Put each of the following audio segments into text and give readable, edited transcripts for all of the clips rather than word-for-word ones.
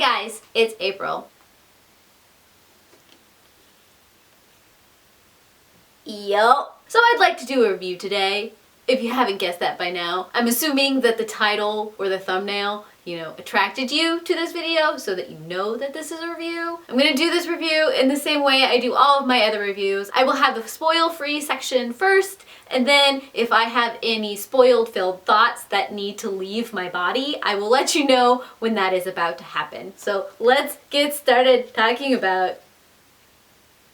guys, it's April. Yup. So I'd like to do a review today. If you haven't guessed that by now, I'm assuming that the title or the thumbnail, attracted you to this video so that you know that this is a review. I'm gonna do this review in the same way I do all of my other reviews. I will have the spoil-free section first, and then if I have any spoiled-filled thoughts that need to leave my body, I will let you know when that is about to happen. So let's get started talking about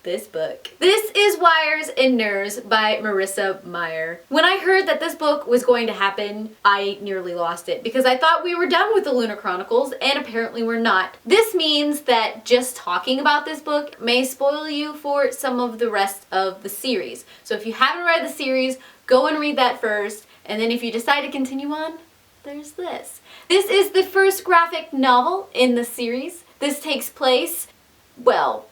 this book. This is Wires and Nerves by Marissa Meyer. When I heard that this book was going to happen, I nearly lost it because I thought we were done with the Lunar Chronicles, and apparently we're not. This means that just talking about this book may spoil you for some of the rest of the series. So if you haven't read the series, go and read that first, and then if you decide to continue on, there's this. This is the first graphic novel in the series. This takes place, well,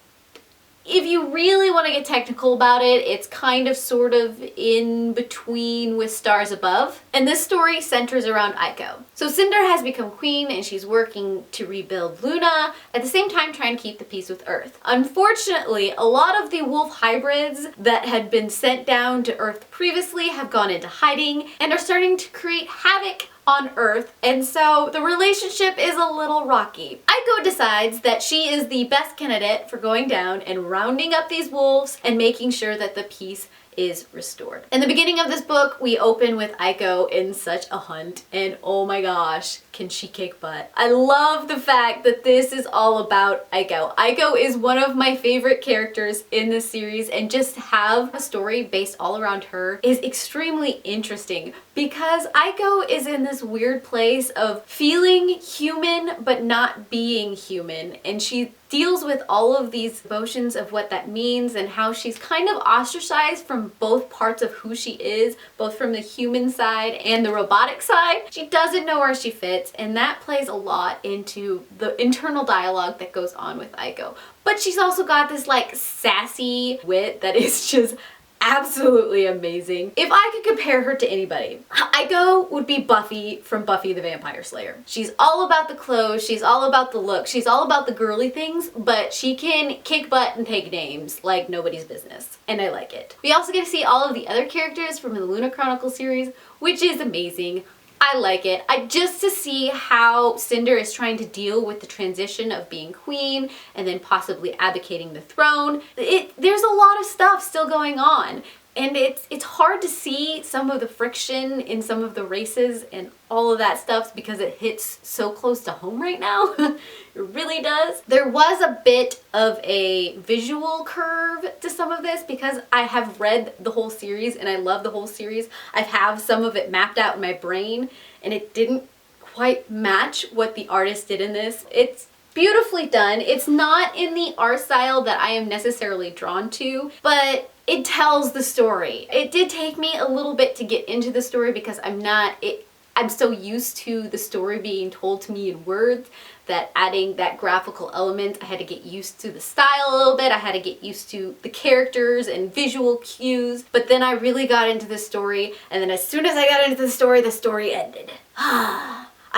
if you really want to get technical about it, it's kind of sort of in between with Stars Above. And this story centers around Aiko. So Cinder has become queen and she's working to rebuild Luna, at the same time trying to keep the peace with Earth. Unfortunately, a lot of the wolf hybrids that had been sent down to Earth previously have gone into hiding and are starting to create havoc on Earth, and so the relationship is a little rocky. Aiko decides that she is the best candidate for going down and rounding up these wolves and making sure that the peace is restored. In the beginning of this book, we open with Aiko in such a hunt, and oh my gosh, can she kick butt. I love the fact that this is all about Aiko. Aiko is one of my favorite characters in this series, and just to have a story based all around her is extremely interesting because Aiko is in this weird place of feeling human but not being human, and she deals with all of these emotions of what that means and how she's kind of ostracized from both parts of who she is, both from the human side and the robotic side. She doesn't know where she fits, and that plays a lot into the internal dialogue that goes on with Aiko. But she's also got this like sassy wit that is just absolutely amazing. If I could compare her to anybody, Aiko would be Buffy from Buffy the Vampire Slayer. She's all about the clothes, she's all about the look, she's all about the girly things, but she can kick butt and take names like nobody's business. And I like it. We also get to see all of the other characters from the Lunar Chronicles series, which is amazing. I like it. Just to see how Cinder is trying to deal with the transition of being queen and then possibly abdicating the throne. There's a lot of stuff still going on, and it's hard to see some of the friction in some of the races and all of that stuff because it hits so close to home right now. It really does. There was a bit of a visual curve to some of this because I have read the whole series and I love the whole series. I have some of it mapped out in my brain and it didn't quite match what the artist did in this. It's beautifully done. It's not in the art style that I am necessarily drawn to, but it tells the story. It did take me a little bit to get into the story because I'm so used to the story being told to me in words that adding that graphical element, I had to get used to the style a little bit. I had to get used to the characters and visual cues. But then I really got into the story, and then as soon as I got into the story ended.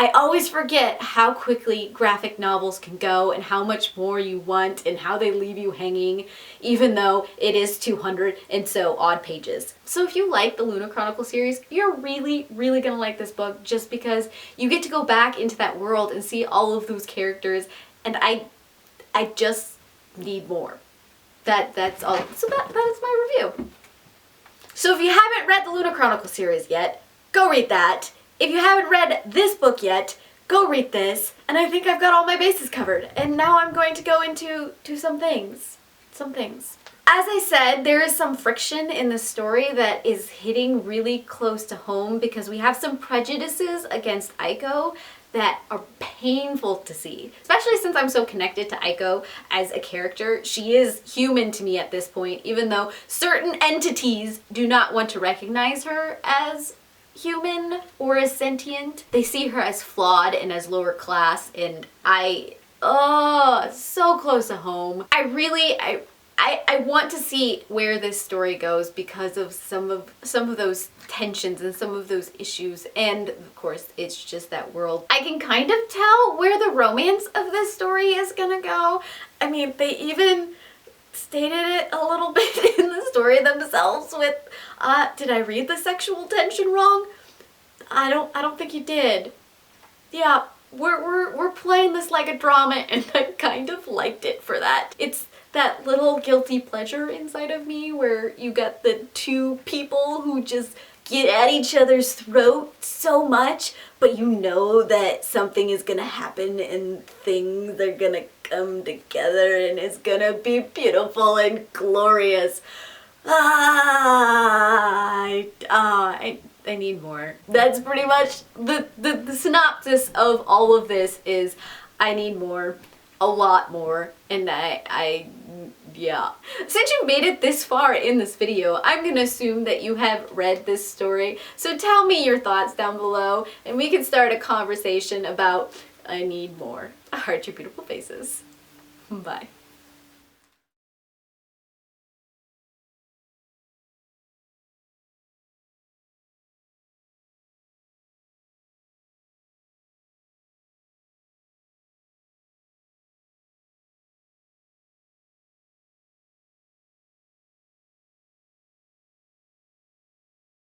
I always forget how quickly graphic novels can go and how much more you want and how they leave you hanging, even though it is 200 and so odd pages. So if you like the Lunar Chronicle series, you're really, really gonna like this book just because you get to go back into that world and see all of those characters, and I just need more. That's all. So that is my review. So if you haven't read the Lunar Chronicle series yet, go read that. If you haven't read this book yet, go read this. And I think I've got all my bases covered. And now I'm going to go into some things. As I said, there is some friction in the story that is hitting really close to home because we have some prejudices against Aiko that are painful to see. Especially since I'm so connected to Aiko as a character. She is human to me at this point, even though certain entities do not want to recognize her as human or as sentient. They see her as flawed and as lower class, and so close to home. I want to see where this story goes because of some of those tensions and some of those issues, and of course it's just that world. I can kind of tell where the romance of this story is gonna go. I mean, they even stated it a little bit in the story themselves with, did I read the sexual tension wrong? I don't think you did. Yeah, we're playing this like a drama, and I kind of liked it for that. It's that little guilty pleasure inside of me where you got the two people who just get at each other's throat so much, but you know that something is gonna happen and things are gonna come together and it's gonna be beautiful and glorious. I need more. That's pretty much the synopsis of all of this is I need more, a lot more, and yeah. Since you made it this far in this video, I'm gonna assume that you have read this story. So tell me your thoughts down below and we can start a conversation about I need more. Heart your beautiful faces. Bye.